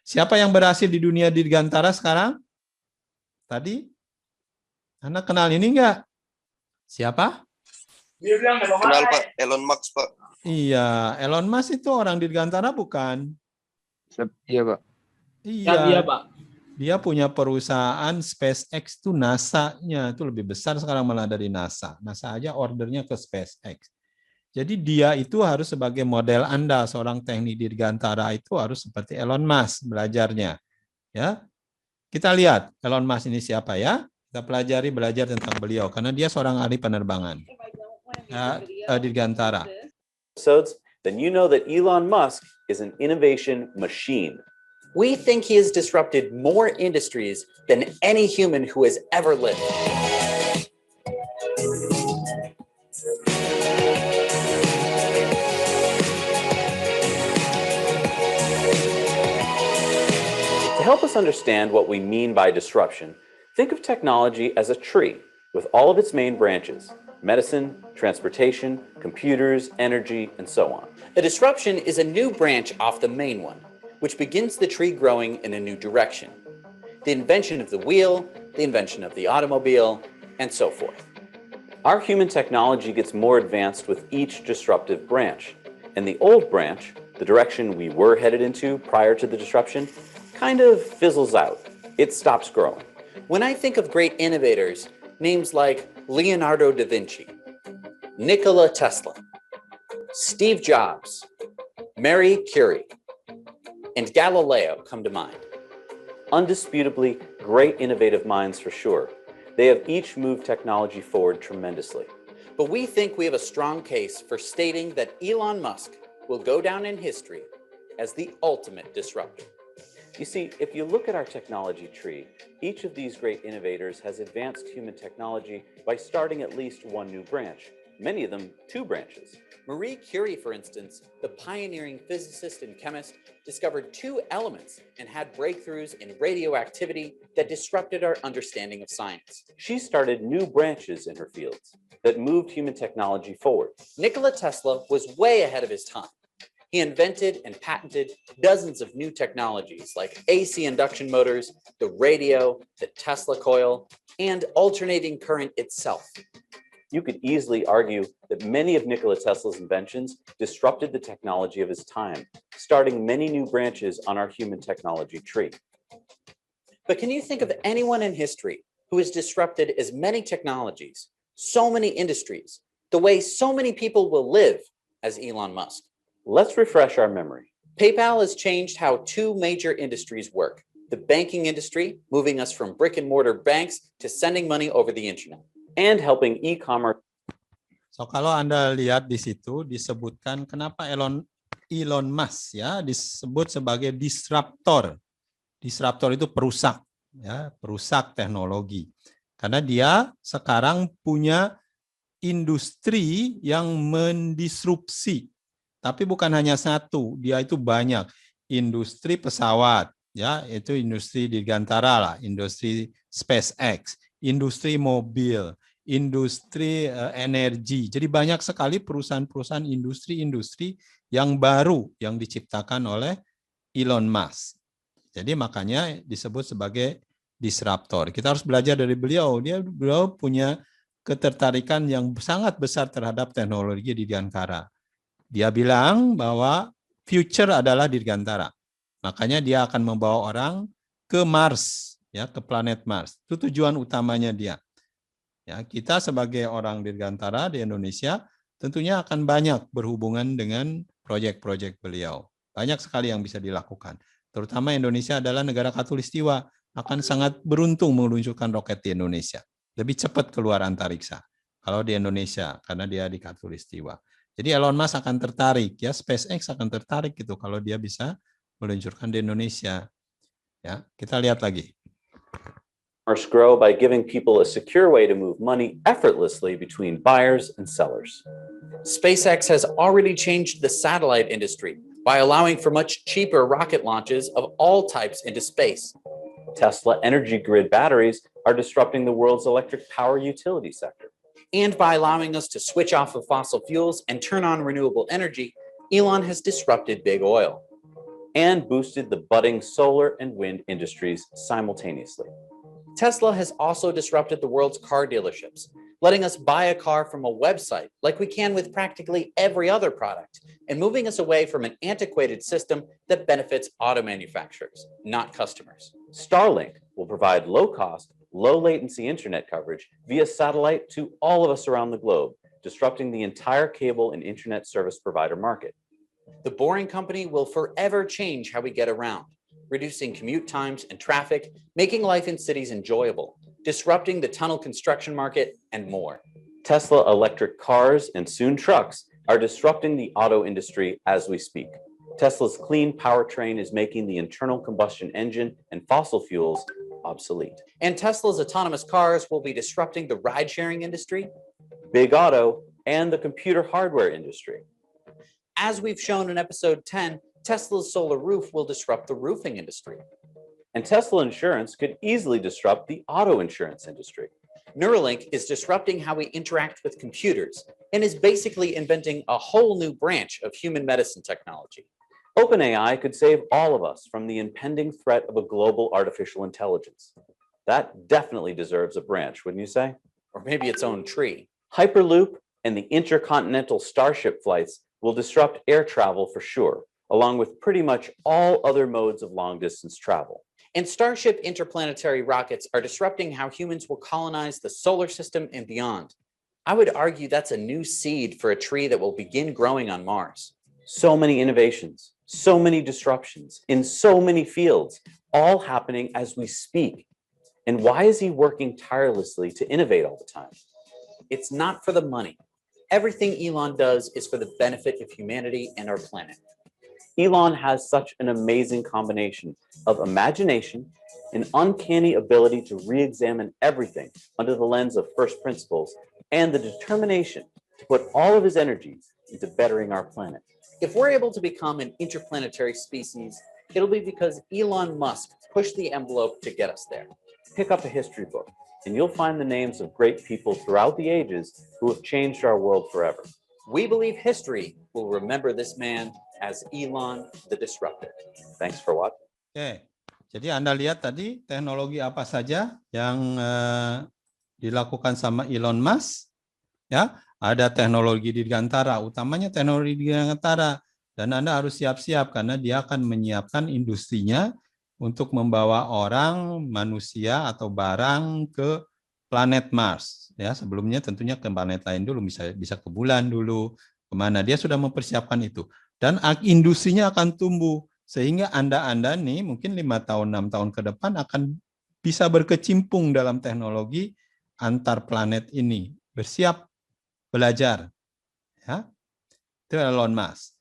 Siapa yang berhasil di dunia dirgantara sekarang? Tadi? Anda kenal ini enggak? Siapa? Kenal Pak, Elon Musk Pak. Iya, Elon Musk itu orang dirgantara bukan? Iya Pak. Iya, Pak. dia punya perusahaan SpaceX itu NASA-nya itu lebih besar sekarang malah dari NASA. NASA aja ordernya ke SpaceX. Jadi dia itu harus sebagai model Anda, seorang teknik dirgantara itu harus seperti Elon Musk belajarnya. Ya, kita lihat Elon Musk ini siapa ya? Kita belajar tentang beliau karena dia seorang ahli penerbangan dirgantara. Then you know that Elon Musk is an innovation machine. We think he has disrupted more industries than any human who has ever lived. To help us understand what we mean by disruption, think of technology as a tree with all of its main branches: medicine, transportation, computers, energy, and so on. A disruption is a new branch off the main one, which begins the tree growing in a new direction. The invention of the wheel, the invention of the automobile, and so forth. Our human technology gets more advanced with each disruptive branch, and the old branch, the direction we were headed into prior to the disruption, kind of fizzles out. It stops growing. When I think of great innovators, names like Leonardo da Vinci, Nikola Tesla, Steve Jobs, Marie Curie, and Galileo come to mind. Undisputably, great innovative minds for sure. They have each moved technology forward tremendously. But we think we have a strong case for stating that Elon Musk will go down in history as the ultimate disruptor. You see, if you look at our technology tree, each of these great innovators has advanced human technology by starting at least one new branch, many of them 2 branches. Marie Curie, for instance, the pioneering physicist and chemist, discovered 2 elements and had breakthroughs in radioactivity that disrupted our understanding of science. She started new branches in her fields that moved human technology forward. Nikola Tesla was way ahead of his time. He invented and patented dozens of new technologies like AC induction motors, the radio, the Tesla coil, and alternating current itself. You could easily argue that many of Nikola Tesla's inventions disrupted the technology of his time, starting many new branches on our human technology tree. But can you think of anyone in history who has disrupted as many technologies, so many industries, the way so many people will live as Elon Musk? Let's refresh our memory. PayPal has changed how 2 major industries work. The banking industry, moving us from brick and mortar banks to sending money over the internet. And helping e-commerce. So kalau Anda lihat di situ disebutkan kenapa Elon Musk ya disebut sebagai disruptor. Disruptor itu perusak ya, perusak teknologi. Karena dia sekarang punya industri yang mendisrupsi. Tapi bukan hanya satu, dia itu banyak. Industri pesawat, ya itu industri dirgantara lah, industri SpaceX, industri mobil, industri energi. Jadi banyak sekali perusahaan-perusahaan industri-industri yang baru yang diciptakan oleh Elon Musk. Jadi makanya disebut sebagai disruptor. Kita harus belajar dari beliau. Beliau punya ketertarikan yang sangat besar terhadap teknologi dirgantara. Dia bilang bahwa future adalah dirgantara. Makanya dia akan membawa orang ke Mars, ya, ke planet Mars. Itu tujuan utamanya dia. Ya, kita sebagai orang dirgantara di Indonesia tentunya akan banyak berhubungan dengan proyek-proyek beliau. Banyak sekali yang bisa dilakukan. Terutama Indonesia adalah negara khatulistiwa, akan sangat beruntung meluncurkan roket di Indonesia. Lebih cepat keluar antariksa kalau di Indonesia karena dia di khatulistiwa. Jadi Elon Musk akan tertarik, ya SpaceX akan tertarik gitu kalau dia bisa meluncurkan di Indonesia. Ya, kita lihat lagi. Grow by giving people a secure way to move money effortlessly between buyers and sellers. SpaceX has already changed the satellite industry by allowing for much cheaper rocket launches of all types into space. Tesla energy grid batteries are disrupting the world's electric power utility sector. And by allowing us to switch off of fossil fuels and turn on renewable energy, Elon has disrupted big oil. and boosted the budding solar and wind industries simultaneously. Tesla has also disrupted the world's car dealerships, letting us buy a car from a website like we can with practically every other product, and moving us away from an antiquated system that benefits auto manufacturers, not customers. Starlink will provide low-cost, low-latency internet coverage via satellite to all of us around the globe, disrupting the entire cable and internet service provider market. The Boring Company will forever change how we get around, reducing commute times and traffic, making life in cities enjoyable, disrupting the tunnel construction market, and more. Tesla electric cars and soon trucks are disrupting the auto industry as we speak. Tesla's clean powertrain is making the internal combustion engine and fossil fuels obsolete. And Tesla's autonomous cars will be disrupting the ride-sharing industry, Big Auto, and the computer hardware industry. as we've shown in episode 10, Tesla's solar roof will disrupt the roofing industry. And Tesla insurance could easily disrupt the auto insurance industry. Neuralink is disrupting how we interact with computers and is basically inventing a whole new branch of human medicine technology. OpenAI could save all of us from the impending threat of a global artificial intelligence. That definitely deserves a branch, wouldn't you say? Or maybe its own tree. Hyperloop and the intercontinental Starship flights will disrupt air travel for sure, along with pretty much all other modes of long-distance travel. And Starship interplanetary rockets are disrupting how humans will colonize the solar system and beyond. I would argue that's a new seed for a tree that will begin growing on Mars. So many innovations, so many disruptions in so many fields, all happening as we speak. And why is he working tirelessly to innovate all the time? It's not for the money. Everything Elon does is for the benefit of humanity and our planet. Elon has such an amazing combination of imagination, an uncanny ability to re-examine everything under the lens of first principles, and the determination to put all of his energy into bettering our planet. If we're able to become an interplanetary species, it'll be because Elon Musk pushed the envelope to get us there. Pick up a history book, and you'll find the names of great people throughout the ages who have changed our world forever. We believe history will remember this man as Elon the Disruptor. Thanks for watching. Oke, jadi Anda lihat tadi teknologi apa saja yang dilakukan sama Elon Musk, ya. Ada teknologi dirgantara, utamanya teknologi dirgantara, dan Anda harus siap-siap karena dia akan menyiapkan industrinya untuk membawa orang, manusia atau barang ke planet Mars. Ya, sebelumnya tentunya ke planet lain dulu, bisa ke bulan dulu, kemana. Dia sudah mempersiapkan itu. Dan industrinya akan tumbuh, sehingga Anda nih mungkin 5 tahun, 6 tahun ke depan akan bisa berkecimpung dalam teknologi antar planet ini. Bersiap belajar. Ya. Itu Elon Musk.